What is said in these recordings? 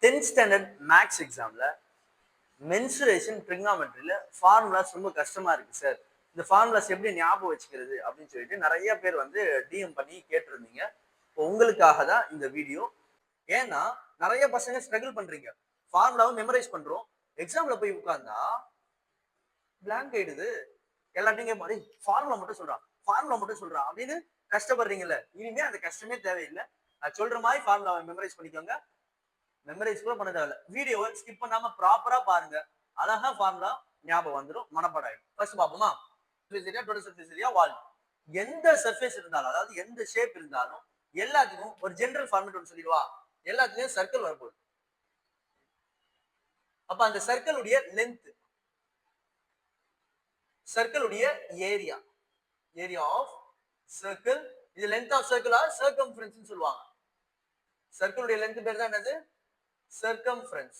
10th standard maths எக்ஸாம்ல mensuration ட்ரிக்னாமெட்ரியில formulas ரொம்ப கஷ்டமா இருக்கு சார், இந்த ஃபார்முலாஸ் எப்படி ஞாபகம் வச்சுக்கிறது அப்படின்னு சொல்லிட்டு நிறைய பேர் வந்து டிஎம் பண்ணி கேட்டிருந்தீங்க. இப்போ உங்களுக்காக தான் இந்த வீடியோ. ஏன்னா நிறைய பசங்க ஸ்ட்ரகிள் பண்றீங்க, ஃபார்முலாவும் மெமரைஸ் பண்றோம், எக்ஸாம்ல போய் உட்கார்ந்தா பிளாங்க் ஆயிடுது. எல்லாத்தையும் மாதிரி ஃபார்முலா மட்டும் சொல்றான், ஃபார்முலா மட்டும் சொல்றான் அப்படின்னு கஷ்டப்படுறீங்கல்ல. இனிமே அந்த கஷ்டமே தேவையில்லை. நான் சொல்ற மாதிரி ஃபார்முலாவை மெமரைஸ் பண்ணிக்கோங்க. மெமரைஸ் கூட பண்ண தேவையில்ல, வீடியோவை ஸ்கிப் பண்ணாம ப்ராப்பரா பாருங்க. அழகா ஃபார்முலா ஞாபகம் வந்துடும், மனப்பாடம் ஆயிடும். ஃபர்ஸ்ட் பாப்போமா? Total surface area volume. எந்த சர்ஃபேஸ் இருந்தாலும், அதாவது எந்த ஷேப் இருந்தாலும் எல்லாத்துக்கும் ஒரு ஜெனரல் ஃபார்மேட் ஒன்று சொல்லிடுவா. எல்லாத்துலயும் சர்க்கிள் வரப்போகுது. அப்ப அந்த சர்க்கிளுடைய லென்த், சர்க்கிளுடைய ஏரியா, ஏரியா ஆஃப் சர்க்கிள். இது length of circle or circumference சொல்லுவாங்க. சர்க்கிளுடைய லென்த் பேர் தான் என்னது? சர்க்கம்ஃபரன்ஸ்.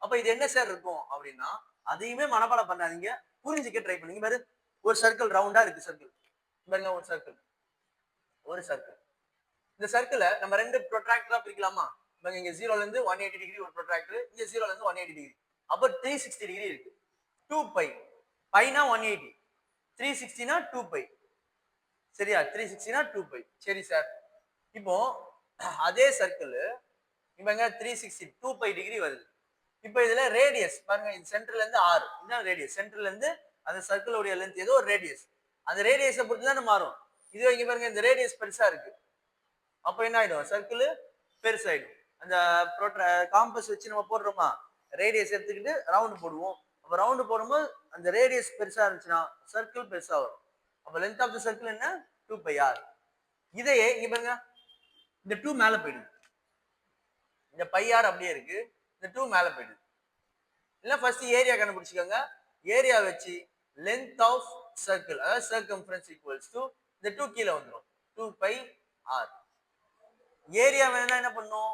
அப்ப இது என்ன சார் இருக்கும் அப்படின்னா, அதையுமே மனப்பாடம் பண்ணாதீங்க, புரிஞ்சுக்க ட்ரை பண்ணுங்க. பாரு, ஒரு சர்க்கிள் ரவுண்டா இருக்கு. சர்க்கிள் பாருங்க, ஒரு சர்க்கிள், ஒரு சர்க்கிள். இந்த சர்க்கிளை நம்ம ரெண்டு ப்ரொட்ராக்டரா பிரிக்கலாமா? இங்க 0ல இருந்து 180 டிகிரி ஒரு ப்ரொட்ராக்டர், இங்க 0ல இருந்து 180 டிகிரி. அப்ப 360 டிகிரி இருக்கு. 2 பை, பைனா 180, 360னா 2 பை. சரியா? 360னா 2 பை. சரி சார். இப்போ அதே சர்க்கிள் இவங்க 360 2 பை டிகிரி வருது. இப்போ இதுல ரேடியஸ் பாருங்க, இந்த சென்டர்ல இருந்து r, இதுதான் ரேடியஸ். சென்டர்ல இருந்து அந்த சர்க்கிளோட லென்த் ஏதோ ஒரு ரேடியஸ், அந்த ரேடியஸை பொறுத்து தான் மாறும். இது இங்க பாருங்க, இந்த ரேடியஸ் பெருசா இருக்கு. அப்ப என்ன ஆயிடும்? சர்க்கிள் பெருசாயிடும். அந்த காம்பஸ் வச்சு நம்ம போடுறோமா, ரேடியஸ் எடுத்துக்கிட்டு ரவுண்ட் போடுவோம். அப்ப ரவுண்ட் போடும்போது அந்த ரேடியஸ் பெருசா இருந்துச்சுன்னா சர்க்கிள் பெருசா வரும். அப்ப லென்த் ஆஃப் தி சர்க்கிள் என்ன? 2 பை r. இதையே இங்க பாருங்க, இந்த 2 மேல போயிடுது, இந்த பை r அப்படியே இருக்கு, இந்த 2 மேல போயிடுது. இல்ல ஃபர்ஸ்ட் ஏரியா கண்டுபிடிச்சுக்கோங்க. ஏரியா வச்சு லென்த் ஆஃப் சர்க்கிள், அதாவது சர்க்கம்ஃபரன்ஸ் ஈக்குவல்ஸ் டு இந்த 2 கீழே வந்துடும், 2 பை r. ஏரியா வேணா என்ன பண்ணும்?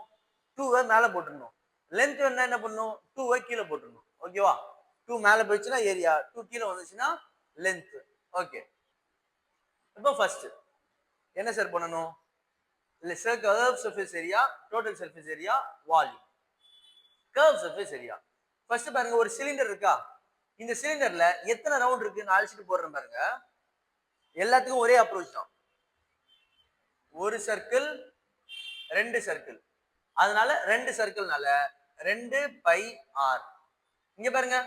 2 மேல போட்டுடணும். லென்த் வேணா என்ன பண்ணும்? 2 கீழே போட்டுடணும். ஓகேவா? 2 மேல போயிடுச்சுன்னா ஏரியா, 2 கீழே வந்துச்சுன்னா லென்த். ஓகே. இப்போ ஃபர்ஸ்ட் என்ன சார் பண்ணணும்? Curve surface area, total surface area, volume. Curve surface area first பாருங்க, ஒரு சிலிண்டர் இருக்கா? இந்த சிலிண்டர்ல எத்தனை ரவுண்ட் இருக்குன்னு அழிச்சிட்டு போடுறேன் பாருங்க. எல்லாத்துக்கும் ஒரே அப்ரோச் தான், ஒரு சர்க்கிள், ரெண்டு சர்க்கிள். அதனால ரெண்டு சர்க்கிள்னால 2 பை ஆர். இங்க பாருங்க,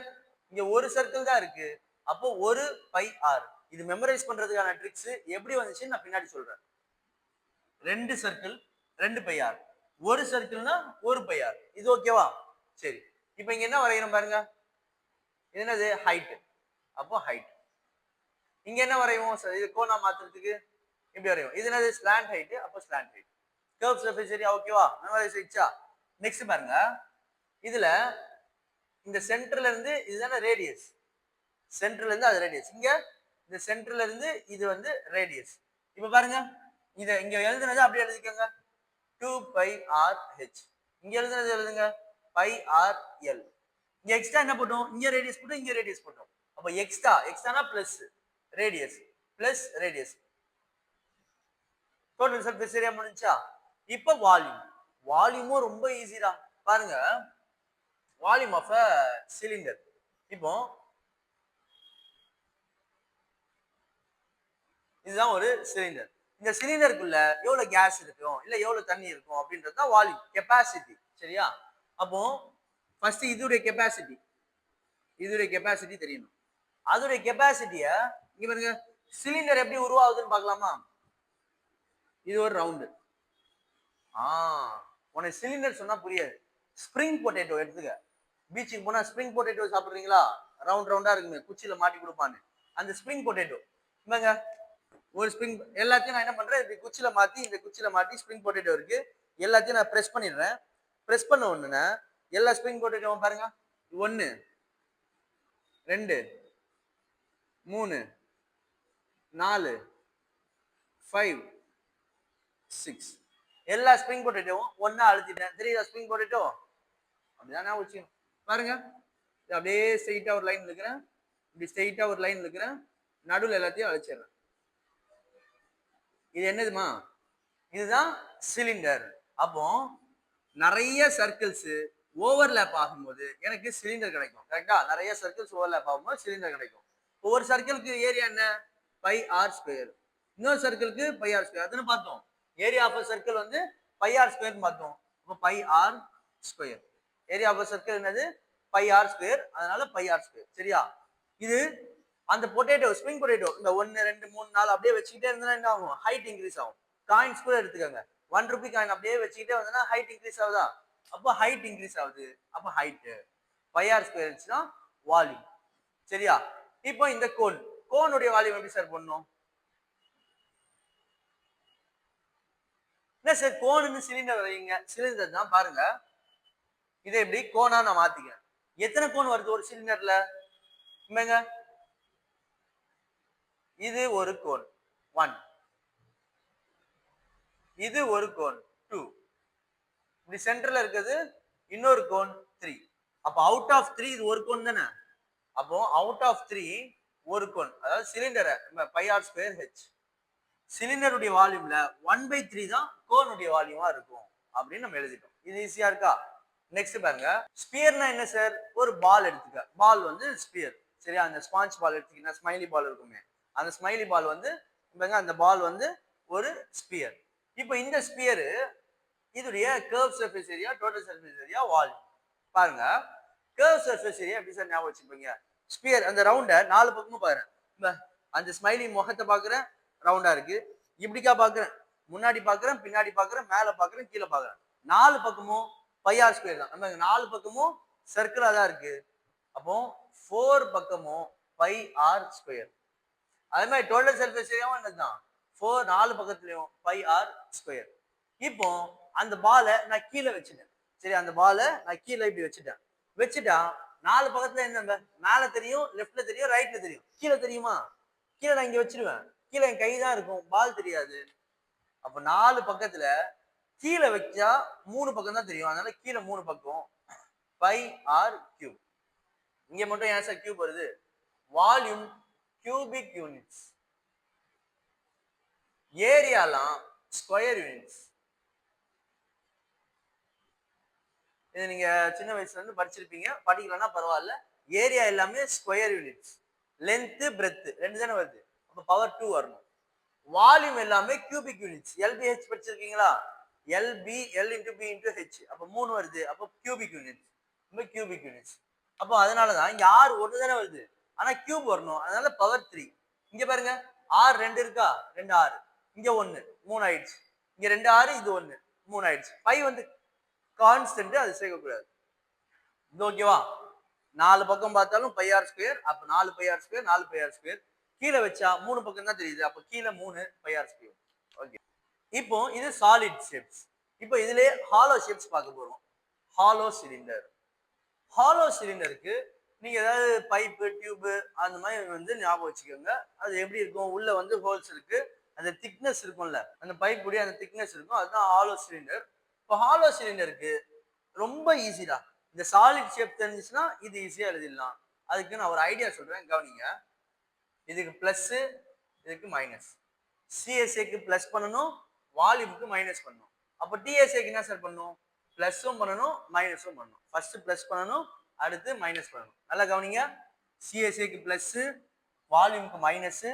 இங்க ஒரு சர்க்கிள் தான் இருக்கு, அப்போ ஒரு பை ஆர். இது மெமரைஸ் பண்றதுக்கான ட்ரிக்ஸ் எப்படி வந்துச்சுன்னு நான் பின்னாடி சொல்றேன். ரெண்டு சர்க்கிள் 2 பை ஆர், ஒரு சர்க்கிள்னா ஒரு பை ஆர். இது ஓகேவா? சரி. இப்போ இங்க என்ன வரையணும் பாருங்க, இது என்னது? ஹைட். அப்போ ஹைட். இங்க என்ன வரையும்? இது கோணா மாத்துறதுக்கு இப்படி வரையும். இது என்னது? Slant height. அப்போ slant height. Curve surface area ஓகேவா? மெமரைஸ் ஆயிடுச்சா? நெக்ஸ்ட் பாருங்க, இதுல இந்த சென்டர்ல இருந்து இதுதானே ரேடியஸ், சென்டர்ல இருந்து அது ரேடியஸ். இங்க இந்த சென்டர்ல இருந்து இது வந்து ரேடியஸ். இப்ப பாருங்க, இத இங்க எழுதுனது அப்படியே எழுதிக்கோங்க, 2 பை ஆர் ஹெச். இங்க எழுதுனது எழுதுங்க, பை ஆர் எல். இங்க எக்ஸ்ட்ரா என்ன போட்டோம்? இங்க ரேடியஸ் போட்டோம், இங்க ரேடியஸ் போட்டோம். அப்ப எக்ஸ்ட்ரா, எக்ஸ்ட்ரானா plus radius, plus radius. Total surface area முடிஞ்சா? இப்ப வால்யூம். வால்யூமும் ரொம்ப ஈஸி தான். பாருங்க, வால்யூம் ஆஃப் அ சிலிண்டர். இப்போ இதுதான் ஒரு சிலிண்டர். இந்த சிலிண்டருக்குள்ள எவ்வளவு கேஸ் இருக்கும், இல்ல எவ்வளவு தண்ணி இருக்கும் அப்படின்றது தான் வால்யூம், கெப்பாசிட்டி. சரியா? அப்போ ஃபர்ஸ்ட் இதோட கெப்பாசிட்டி, இதோட கெப்பாசிட்டி தெரியணும். அதோட கெப்பாசிட்டிய இங்க பாருங்க, சிலிண்டர் எப்படி உருவாகுதுன்னு பார்க்கலாமா? இது ஒரு ரவுண்டு. உனக்கு சிலிண்டர் சொன்னா புரியாது. ஸ்ப்ரிங் பொட்டேட்டோ எடுத்துக்க. பீச்சுக்கு போனா ஸ்ப்ரிங் பொட்டேட்டோ சாப்பிடுறீங்களா? ரவுண்ட் ரவுண்டா இருக்குமே, குச்சியில மாட்டி கொடுப்பான்னு, அந்த ஸ்ப்ரிங் பொட்டேட்டோ. இவங்க ஒரு ஸ்ப்ரிங், எல்லாத்தையும் நான் என்ன பண்றேன், இப்படி குச்சியில மாத்தி, இந்த குச்சியில மாட்டி ஸ்ப்ரிங் பொட்டேட்டோ இருக்கு, எல்லாத்தையும் நான் பிரஸ் பண்ணிடுறேன். பிரஸ் பண்ண ஒண்ணுன்னா எல்லா ஸ்ப்ரிங் பொட்டேட்டோவும் பாருங்க, 1 2 3 4 5 6 எல்லா ஸ்ப்ரிங் பொட்டேட்டோவும் ஒன்னா அழுத்திட்டேன். தெரியுதா ஸ்ப்ரிங் பொட்டேட்டோ? அப்படிதான் நான் வச்சுக்கணும். பாருங்க, அப்படியே ஸ்ட்ரெயிட்டா ஒரு லைன் இருக்கிறேன், இப்படி ஸ்ட்ரெயிட்டா ஒரு லைன் இருக்கிறேன், நடுவில் எல்லாத்தையும் அழைச்சிடுறேன். இது என்னதுமா? இதுதான் சிலிண்டர். அப்போ நிறைய சர்க்கிள்ஸ் ஓவர்லேப் ஆகும்போது எனக்கு சிலிண்டர் கிடைக்கும். கரெக்டா? நிறைய சர்க்கிள்ஸ் ஓவர்லேப் ஆகும்போது சிலிண்டர் கிடைக்கும். ஒவ்வொரு சர்க்கிளுக்கு ஏரியா என்ன? Pi R square. இன்னொரு சர்க்கிளுக்கு பை ஆர் ஸ்கொயர். அதுன்னு பார்த்தோம். ஏரியா ஆஃப் சர்க்கிள் வந்து பை ஆர் ஸ்கொயர் பார்த்தோம். அப்போ pi R square. Area of circle என்னது? Pi R square. அதனால பை ஆர் ஸ்கொயர். சரியா? இது அந்த பொட்டேட்டோ, ஸ்ப்ரிங் பொட்டேட்டோ இந்த 1 2 3 4 அப்படியே வச்சுக்கிட்டே இருந்தா என்ன ஆகும்? ஹைட் இன்க்ரீஸ் ஆகும். காயின்ஸ் கூட எடுத்துக்கோங்க. 1 ரூபி காயின் அப்படியே வச்சுக்கிட்டே வந்தா ஹைட் இன்க்ரீஸ் ஆகுதா? அப்போ ஹைட் இன்க்ரீஸ் ஆகுது. அப்போ ஹைட் பை ஆர் ஸ்கொயர் இருந்துச்சுன்னா வால்யூம். சரியா? இப்போ இந்த கோனுடைய வால்யூம் எப்படி சார் பண்ணணும்? என்ன சார் கோன்னு சிலிண்டர் வைங்க. சிலிண்டர் தான் பாருங்க. இதை எப்படி கோனா நான் மாத்திக்கிறேன். எத்தனை கோன் வருது ஒரு சிலிண்டர்ல? இங்க இது ஒரு கோன் 1, இது ஒரு கோன் 2, இப்படி சென்டர்ல இருக்குது இன்னொரு கோன் 3. அப்ப அவுட் ஆஃப் 3 இது ஒரு கோன் தானே? அப்போ அவுட் ஆஃப் 3 ஒரு கோன், அதாவது சிலிண்டரை பை ஆர் ஸ்கொயர் ஹெச். சிலிண்டருடைய வால்யூம்ல 1/3 தான் கோனுடைய வால்யூமா இருக்கும் அப்படின்னு நம்ம எழுதிட்டோம். இது ஈஸியா இருக்கா? நெக்ஸ்ட் பாருங்க. ஸ்பியர்னா என்ன சார்? ஒரு பால் எடுத்துக்க. பால் வந்து ஸ்பியர். சரியா? அந்த ஸ்பாஞ்ச் பால் எடுத்துக்கிட்டா ஸ்மைலி பால் இருக்குமே, அந்த ஸ்மைலி பால் வந்து அந்த பால் வந்து ஒரு ஸ்பியர். இப்போ இந்த ஸ்பியர் இதுடைய curve surface area, total surface area, volume. பாருங்க, கர்வ் சர்ஃபேஸ் ஏரியா எப்படி சார் ஞாபகம் வச்சுப்பீங்க? ஸ்பியர் அந்த ரவுண்டை 4 பக்கமும் பாருங்க. அந்த ஸ்மைலி முகத்தை பாக்குறேன், ரவுண்டா இருக்கு. இப்படிக்கா பாக்குறேன், முன்னாடி பாக்குறேன், பின்னாடி பாக்குறேன், மேல பாக்குறேன், கீழே பாக்குறேன். 4 பக்கமும் பை ஆர் ஸ்கொயர் தான். நம்ம 4 பக்கமும் சர்க்கிளா தான் இருக்கு. அப்போ 4 பக்கமும் பை ஆர் ஸ்கொயர். அதே மாதிரி டோட்டல் சர்ஃபேஸ் ஏரியாவும் என்னதுதான்? 4 பக்கத்துலயும் பை ஆர் ஸ்கொயர். இப்போ அந்த பாலை நான் கீழே வச்சுட்டேன். சரி, அந்த பாலை நான் கீழே இப்படி வச்சுட்டா 4 பக்கத்துல என்ன? மேல தெரியும், லெஃப்ட்ல தெரியும், ரைட்ல தெரியும். கீழே தெரியுமா? கீழே நான் இங்க வச்சிருவேன். கீழே என் கை தான் இருக்கும், பால் தெரியாது. அப்ப 4 பக்கத்துல கீழே வச்சா 3 பக்கம் தான் தெரியும். அதனால கீழே 3 பக்கம் பை ஆர் கியூப். இங்க மட்டும் ஏன் சார் கியூப் வருது? வால்யூம் கியூபிக் யூனிட்ஸ், ஏரியாலாம் ஸ்கொயர் யூனிட்ஸ். இது நீங்க சின்ன வயசுல இருந்து படிச்சிருப்பீங்க, படிக்கலன்னா பரவாயில்ல. ஏரியா எல்லாமே ஸ்கொயர் யூனிட்ஸ். லென்த் பிரெத் 2 தானே வருது, அப்ப பவர் 2 வரணும். வால்யூம் எல்லாமே கியூபிக் யூனிட்ஸ். எல்பிஹெச் படிச்சிருக்கீங்களா? LB L into B into H. அப்ப 3 வருது, அப்போ கியூபிக் யூனிட்ஸ். Cubic units. அப்போ அதனாலதான் இங்க ஆர் 1 தானே வருது, ஆனா கியூப் வரணும், அதனால பவர் 3. இங்க பாருங்க, ஆர் 2 இருக்கா? 2 ஆறு, இங்க 1 3 ஆயிடுச்சு. இங்க 2 ஆறு, இது 1 3 ஆயிடுச்சு. 5 வந்து கான்ஸ்டன்ட், அது சேர்க்கக்கூடாது. இது ஓகேவா? 4 பக்கம் பார்த்தாலும் பை ஆர் ஸ்கொயர். அப்ப 4 pi R square, 4 pi R square. கீழே வச்சா 3 பக்கம் தான் தெரியுது, அப்ப கீழே 3 பை ஆர் ஸ்கொயர். ஓகே. இப்போ இது சாலிட் ஷேப்ஸ். இப்போ இதுலயே ஹாலோ ஷேப்ஸ் பார்க்க போறோம். Hollow cylinder. ஹாலோ சிலிண்டருக்கு நீங்க ஏதாவது பைப்பு, டியூப் அந்த மாதிரி வந்து ஞாபகம் வச்சுக்கோங்க. அது எப்படி இருக்கும்? உள்ள வந்து ஹோல்ஸ் இருக்கு, அந்த திக்னஸ் இருக்கும்ல, அந்த பைப் உடைய அந்த திக்னஸ் இருக்கும், அதுதான் ஹாலோ சிலிண்டர். இப்போ ஹாலோ சிலிண்டருக்கு ரொம்ப ஈஸிடா. இந்த சாலிட் ஷேப் தெரிஞ்சுச்சுன்னா இது ஈஸியா எழுதிடலாம். அதுக்கு நான் ஒரு ஐடியா சொல்றேன், கவனிங்க. இதுக்கு பிளஸ், இதுக்கு மைனஸ். சிஎஸ்ஏக்கு பிளஸ் பண்ணணும், வால்யூமுக்கு மைனஸ் பண்ணணும். அப்போ டிஎஸ்ஏக்கு என்ன சார் பண்ணணும்? பிளஸும் பண்ணணும், மைனஸும் பண்ணணும். ஃபர்ஸ்ட் பிளஸ் பண்ணணும், அடுத்து மைனஸ் பண்ணணும். நல்லா கவனிங்க. சிஎஸ்ஏக்கு பிளஸ், வால்யூமுக்கு மைனஸ்.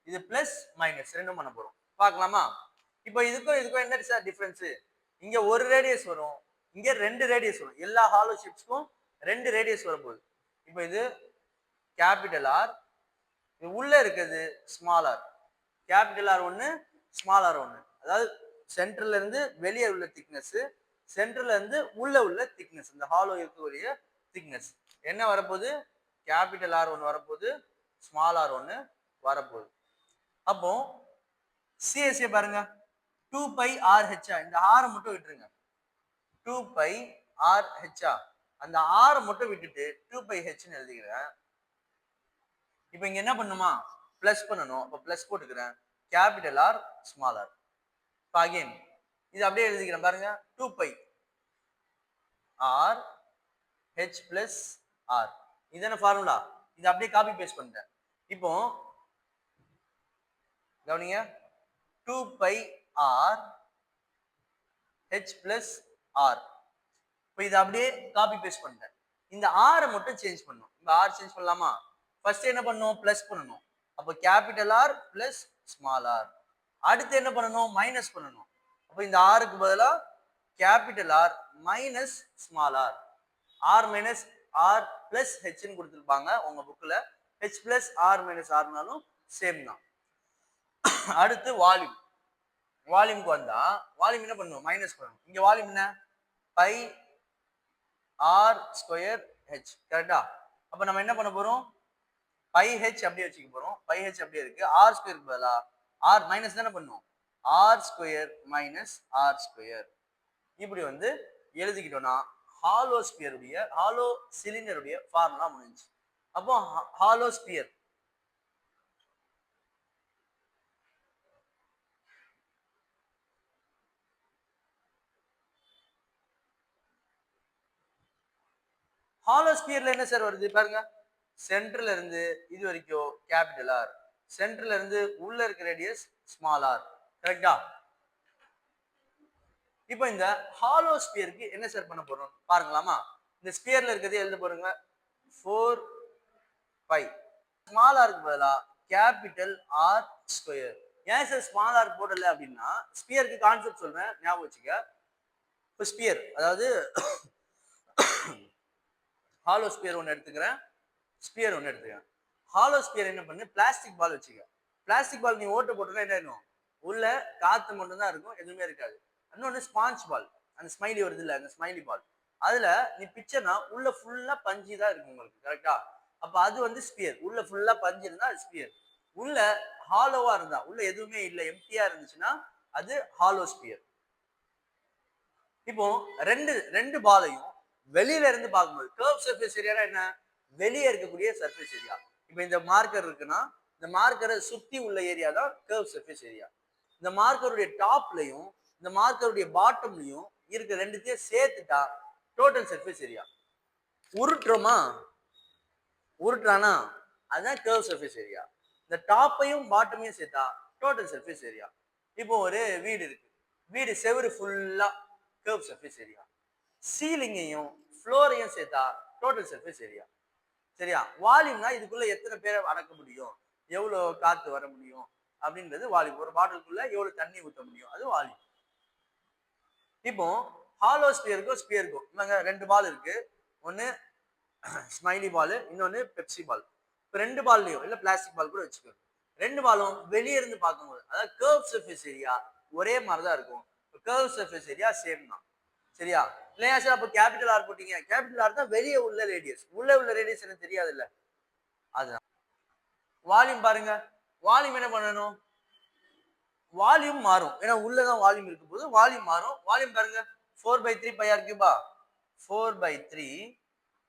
இது பிளஸ் மைனஸ் ரெண்டும் பண்ண போறோம். பார்க்கலாமா? இப்போ இதுக்கும் என்ன சார் டிஃபரன்ஸ்? இங்க ஒரு ரேடியஸ் வரும், இங்க 2 ரேடியஸ் வரும். எல்லா ஹாலோ ஷேப்ஸ்க்கும் 2 ரேடியஸ் வரப்போகுது. இப்போ இது கேபிட்டல் ஆர், இது உள்ள இருக்குது small R. Capital R 1, small R 1. அதாவது சென்டர்ல இருந்து வெளியே உள்ள திக்னஸ், சென்டர்ல இருந்து உள்ள திக்னஸ், இந்த ஹாலோ இருக்கக்கூடிய திக்னஸ் என்ன வரப்போகுது? கேபிட்டல் ஆர் 1 வரப்போகுது, ஸ்மால் ஆர் 1 வரப்போகுது. அப்போ சிஎஸ்ஏ பாருங்க, 2 பை ஆர் ஹெச்ஆ. இந்த ஆரை மட்டும் விட்டுருங்க. 2 பை ஆர் ஹெச்ஆ, அந்த ஆரை மட்டும் விட்டுட்டு 2 பை ஹெச்னு எழுதிக்கிறேன். இப்போ இங்க என்ன பண்ணுமா? பிளஸ் பண்ணணும். அப்போ பிளஸ் போட்டுக்கிறேன். Capital R, small R. இப்போ அகைன் இது அப்படியே எழுதிக்கிறேன் பாருங்க. 2 pi R H plus R. இதுதான ஃபார்முலா. இது அப்படியே காப்பி பேஸ்ட் பண்ணிட்டேன். இப்போ கவனிங்க, 2 pi R H plus R. இப்போ இதை அப்படியே காப்பி பேஸ்ட் பண்ணிட்டேன். இந்த ஆரை மட்டும் சேஞ்ச் பண்ணணும். இந்த ஆர் சேஞ்ச் பண்ணலாமா? ஃபர்ஸ்ட் என்ன பண்ணணும்? பிளஸ் பண்ணணும். அப்போ capital R plus small R. அடுத்து என்ன பண்ணணும்? மைனஸ் பண்ணணும். அப்போ இந்த ஆருக்கு பதிலா capital R minus small R. R minus R plus ஹெச்னு கொடுத்துருப்பாங்க உங்க புக்ல. ஹெச் பிளஸ் ஆர் மைனஸ் ஆர்னாலும் சேம் தான். அடுத்து வால்யூம். வால்யூம்க்கு வந்தா வால்யூம் என்ன பண்ணணும்? மைனஸ் பண்ணணும். இங்க வால்யூம் என்ன? Pi R square H. கரெக்டா? அப்ப நம்ம என்ன பண்ண போறோம்? பை ஹெச் அப்படியே வச்சுக்க போறோம். பை ஹெச் அப்படியே இருக்கு. ஆர் ஸ்கொயருக்கு பதிலா ஆர் மைனஸ் தானே பண்ணும். R square minus R square. இப்படி வந்து எழுதிக்கிட்டோம்னா ஹாலோ ஸ்பியருடைய ஹாலோ சிலிண்டருடைய ஃபார்முலா முடிஞ்சு. அப்போ ஹாலோ ஸ்பியர் ஹாலோ ஸ்பியர்ல என்ன சார் வருது பாருங்க. சென்டர்ல இருந்து இது வரைக்கும் கேபிட்டல் ஆர், சென்டர்ல இருந்து உள்ள இருக்க ரேடியஸ் ஸ்மால் ஆர். கரெக்டா? இப்போ இந்த ஹாலோ ஸ்பியருக்கு என்ன சார் பண்ண போறோம் பாருங்களாமா. இந்த ஸ்பியர்ல இருக்கிறது எழுத போறீங்க 4 பை. ஸ்மால் ஆருக்கு பதிலா கேபிட்டல் ஆர் ஸ்கொயர். ஏன் சார் ஸ்மால் ஆர் போடல அப்படின்னா ஸ்பியருக்கு கான்செப்ட் சொல்றேன், ஞாபகம் வச்சுக்க. இப்போ ஸ்பியர் அதாவது ஹாலோ ஸ்பியர் ஒன்று எடுத்துக்கிறேன், ஸ்பியர் ஒன்று எடுத்துக்கிறேன். ஹாலோ ஸ்பியர் என்ன பண்ணு? பிளாஸ்டிக் பால் வச்சுக்க. பிளாஸ்டிக் பால் நீ ஓட்ட போட்டோன்னா என்ன ஆயிடும்? உள்ள காத்து மட்டும் தான் இருக்கும், எதுவுமே இருக்காது. இன்னொன்று ஸ்பாஞ்ச் பால், அந்த ஸ்மைலி வருது இல்லை, அந்த ஸ்மைலி பால். அதுல நீ பிச்சர்னா உள்ள ஃபுல்லா பஞ்சு தான் இருக்கும் உங்களுக்கு. கரெக்டா? அப்ப அது வந்து ஸ்பியர். உள்ள ஃபுல்லா பஞ்சு இருந்தா அது ஸ்பியர். உள்ள ஹாலோவா இருந்தா, உள்ள எதுவுமே இல்லை, எம்டியா இருந்துச்சுன்னா அது ஹாலோ ஸ்பியர். இப்போ ரெண்டு ரெண்டு பாலையும் வெளியில இருந்து பார்க்கும்போது கர்வ் சர்ஃபேஸ் ஏரியா என்ன? வெளியே இருக்கக்கூடிய சர்ஃபேஸ் ஏரியா. இப்போ இந்த மார்க்கர் இருக்குன்னா இந்த மார்க்கரை சுத்தி உள்ள ஏரியா தான் கர்வ் சர்ஃபேஸ் ஏரியா. இந்த மார்க்கருடைய டாப்லையும் இந்த மார்க்கருடைய பாட்டம்லையும் இருக்க ரெண்டுத்தையும் சேர்த்துட்டா டோட்டல் சர்ஃபேஸ் ஏரியா. உருட்டுறோமா? உருட்டுறானா அதுதான் கர்வ் சர்ஃபேஸ் ஏரியா. இந்த டாப்பையும் பாட்டமையும் சேர்த்தா டோட்டல் சர்ஃபேஸ் ஏரியா. இப்போ ஒரு வீடு இருக்கு, வீடு செவரு ஃபுல்லா கர்வ் சர்ஃபேஸ் ஏரியா. சீலிங்கையும் ஃப்ளோரையும் சேர்த்தா டோட்டல் சர்ஃபேஸ் ஏரியா. சரியா? வால்யூம்னா இதுக்குள்ள எத்தனை பேரை அடக்க முடியும், எவ்வளவு காத்து வர முடியும் அப்படின்றது வால்யூம். ஒரு பாட்டிலுக்குள்ள எவ்வளவு தண்ணி ஊற்ற முடியும், அது வால்யூம். இப்போ ஹாலோ ஸ்பியருக்கும் ஸ்பியருக்கும் இவங்க ரெண்டு பால் இருக்கு. ஒன்னு ஸ்மைலி பால், இன்னொன்னு பெப்சி பால். இப்போ ரெண்டு பால்லையும் இல்ல பிளாஸ்டிக் பால் கூட வச்சுக்கோங்க. ரெண்டு பாலும் வெளியே இருந்து பார்க்கும்போது அதாவது கர்வ் சர்ஃபேஸ் ஏரியா ஒரே மாதிரி தான் இருக்கும். கர்வ் சர்ஃபேஸ் ஏரியா சேம் தான். சரியா? இல்லையா சார் அப்போ கேபிட்டல் ஆர் போட்டீங்க. கேபிட்டல் ஆர் தான் வெளியே உள்ள ரேடியஸ். உள்ள உள்ள ரேடியஸ் எனக்கு தெரியாது இல்ல, அதுதான். வால்யூம் பாருங்க. வால்யூம் என்ன பண்ணணும்? வால்யூம் மாறும், ஏன்னா உள்ளதான் வால்யூம் இருக்கும் போது வால்யூம் மாறும். வால்யூம் பாருங்க 4/3 பை ஆர் கியூபா. 4/3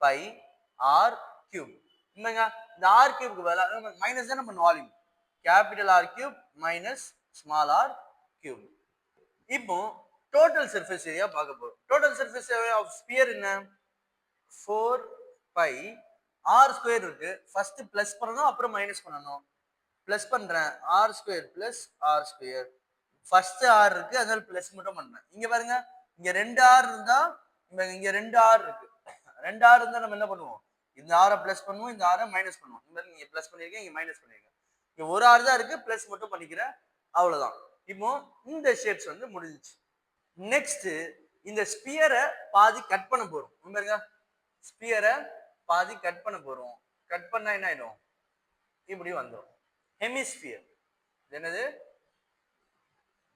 பை ஆர் கியூப். இல்லைங்க இந்த ஆர் கியூப்க்கு பதிலாக மைனஸ் தானே பண்ணும் volume. Capital R cube minus small r cube. இப்போ டோட்டல் சர்ஃபேஸ் ஏரியா பார்க்க போறோம். Total surface area of sphere என்ன? 4 பை ஆர் ஸ்கொயர் இருக்கு. ஃபர்ஸ்ட் பிளஸ் பண்ணணும், அப்புறம் மைனஸ் பண்ணணும். பிளஸ் பண்றேன், r square plus r square. First r இருக்கு, அதனால பிளஸ் மட்டும் பண்றேன். இங்க பாருங்க, இங்க ரெண்டு ஆர் இருந்தா இங்க ரெண்டு ஆர் இருக்கு. ரெண்டு ஆர் இருந்தா நம்ம என்ன பண்ணுவோம்? இந்த ஆரை பிளஸ் பண்ணுவோம், இந்த ஆரை மைனஸ் பண்ணுவோம். இந்த மாதிரி நீங்க பிளஸ் பண்ணிருக்கீங்க, இங்க மைனஸ் பண்ணிருக்கீங்க. இங்க ஒரு ஆர் தான் இருக்கு, பிளஸ் மட்டும் பண்ணிக்கிறேன், அவ்வளவுதான். இப்போ இந்த ஷேப்ஸ் வந்து முடிஞ்சிச்சு. நெக்ஸ்ட் இந்த ஸ்பியரை பாதி கட் பண்ண போறோம். பாருங்க, ஸ்பியரை பாதி கட் பண்ண போறோம். கட் பண்ணா என்ன ஆயிடும்? இப்படி வந்துடும். ஹெமிஸ்பியர். என்னது?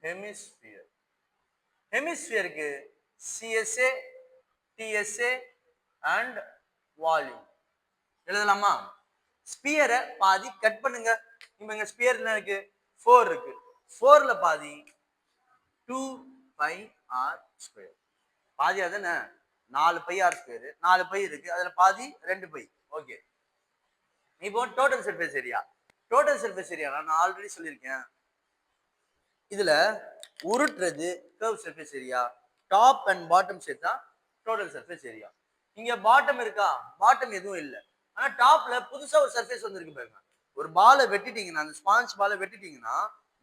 ஹெமிஸ்பியர். ஹெமிஸ்பியருக்கு சிஎஸ்ஏ, டிஎஸ்ஏ அண்ட் வால்யூம் எழுதலாமா? ஸ்பியரை பாதி கட் பண்ணுங்க. இப்ப இங்க ஸ்பியர் என்ன இருக்கு? 4 இருக்கு. 4ல பாதி 2 பை ஆர் ஸ்கொயர். பாதி அதுன்னு 4 பை ஆர் ஸ்கொயர். 4 பை இருக்கு, அதுல பாதி 2 பை. ஓகே. இப்போ total surface area. Total surface area நான் ஆல்ரெடி சொல்லியிருக்கேன். இதுல உருட்டுறது curve surface area. Top and bottom சேர்த்தா டோட்டல் சர்ஃபேஸ் ஏரியா. இங்க பாட்டம் இருக்கா? பாட்டம் எதுவும் இல்லை. ஆனா டாப்ல புதுசா ஒரு சர்ஃபேஸ் வந்துருக்கு பாருங்க. ஒரு பாலை வெட்டிட்டீங்கன்னா, அந்த ஸ்பாஞ்ச் பாலை வெட்டிட்டீங்கன்னா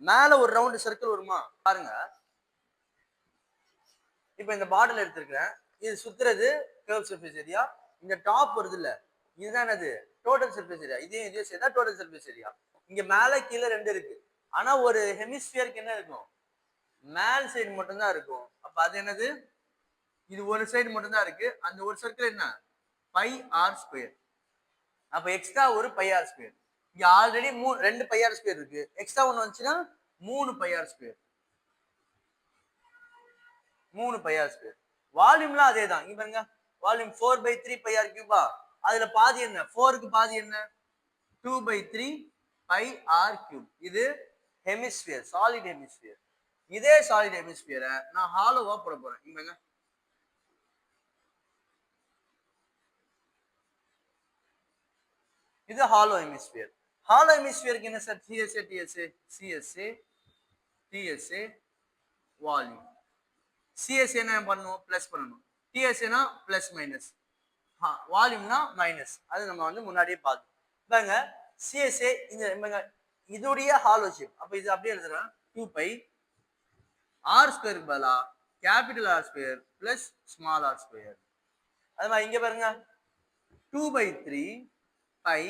மேல ஒரு ரவுண்ட் சர்க்கிள் வருமா பாருங்க. இப்ப இந்த பாட்டில் எடுத்திருக்கிறேன். இது சுத்துறது கர்வ் சர்ஃபேஸ் ஏரியா. இந்த டாப் வருது இல்ல, இதுதான் என்னது டோட்டல் சர்ஃபேஸ் ஏரியா. இதையும் சேர்த்தா டோட்டல் சர்ஃபேஸ் ஏரியா. இங்க மேல கீழே ரெண்டு இருக்கு. ஆனா ஒரு ஹெமிஸ்பியருக்கு என்ன இருக்கும், மேல் சைடு மட்டும் தான் இருக்கும். அப்ப அது என்னது, இது ஒரு சைடு மட்டும் தான் இருக்கு. அந்த ஒரு சர்க்கிள் என்ன, பை ஆர் ஸ்கொயர். அப்ப எக்ஸ்ட்ரா ஒரு பை ஆர் ஸ்கொயர். இங்க ஆல்ரெடி ரெண்டு பை ஆர் ஸ்கொயர் இருக்கு. எக்ஸ்ட்ரா ஒன்னு வந்துச்சுன்னா 3 pi R square. 3 pi R square. வால்யூம்லாம் அதே தான். இங்க பாருங்க, வால்யூம் 4/3 பை ஆர் கியூபா. அதுல பாதி என்ன, 4க்கு பாதி என்ன, 2/3 பை ஆர் கியூப். இது ஹெமிஸ்பியர், சாலிட் ஹெமிஸ்பியர். இதே சாலிட் ஹெமிஸ்பியரை நான் ஹாலோவா போட போறேன். இங்க இது ஹாலோ ஹெமிஸ்பியர். ஹாலோ ஹெமிஸ்பியருக்கு என்ன sir, CSA DSA, CSA DSA volume. CSA என்ன பண்ணணும், பிளஸ் பண்ணணும். டிஎஸ்ஏனா பிளஸ் மைனஸ், வால்யூம்னா மைனஸ். அது நம்ம வந்து முன்னாடியே பார்த்தோம். பாருங்க சிஎஸ்ஏ இந்த இதோடைய ஹாலோ ஷேப். அப்ப இது அப்படியே எழுதுறேன், 2 பை ஆர் ஸ்கொயருக்கு பதிலா capital R square plus small r square. அது மாதிரி இங்க பாருங்க, 2/3 பை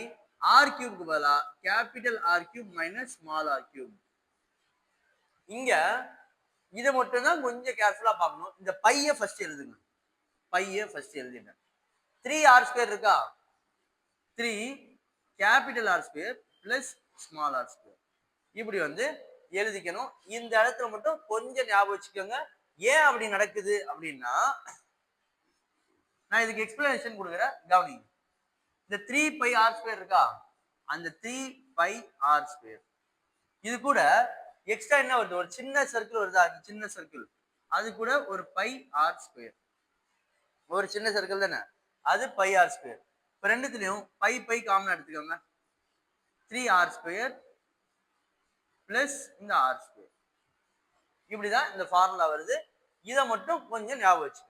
ஆர் கியூப்க்கு பதிலா capital R cube minus small r cube. இங்க இதை மட்டும் தான் கொஞ்சம் கேர்ஃபுல்லா பார்க்கணும். இந்த பைய ஃபர்ஸ்ட் எழுதுங்க, பைய ஃபர்ஸ்ட் எழுதிட்டேன். 3 ஆர் ஸ்கொயர் இருக்கா, 3 capital R square plus small r square. இப்படி வந்து எழுதிக்கணும். இந்த இடத்துல மட்டும் கொஞ்சம் ஞாபகம் வச்சுக்கோங்க. ஏன் அப்படி நடக்குது அப்படின்னா, நான் இதுக்கு எக்ஸ்பிளனேஷன் கொடுக்குறேன், கவனிங்க. இந்த 3 பை ஆர் ஸ்கொயர் இருக்கா, அந்த 3 பை ஆர் ஸ்கொயர் இது கூட எக்ஸ்ட்ரா என்ன வருது, ஒரு சின்ன சர்க்கிள் வருதா, சின்ன சர்க்கிள், அது கூட ஒரு பை ஆர் ஸ்கொயர். ஒரு சின்ன சர்க்கிள் தானே, அது பை ஆர் ஸ்கொயர். இப்போ ரெண்டுத்துலயும் பை பை காமன் எடுத்துக்கோங்க. 3 ஆர் ஸ்கொயர் பிளஸ் இந்த ஆர் ஸ்கொயர். இப்படிதான் இந்த ஃபார்முலா வருது. இதை மட்டும் கொஞ்சம் ஞாபகம் வச்சுக்கோங்க.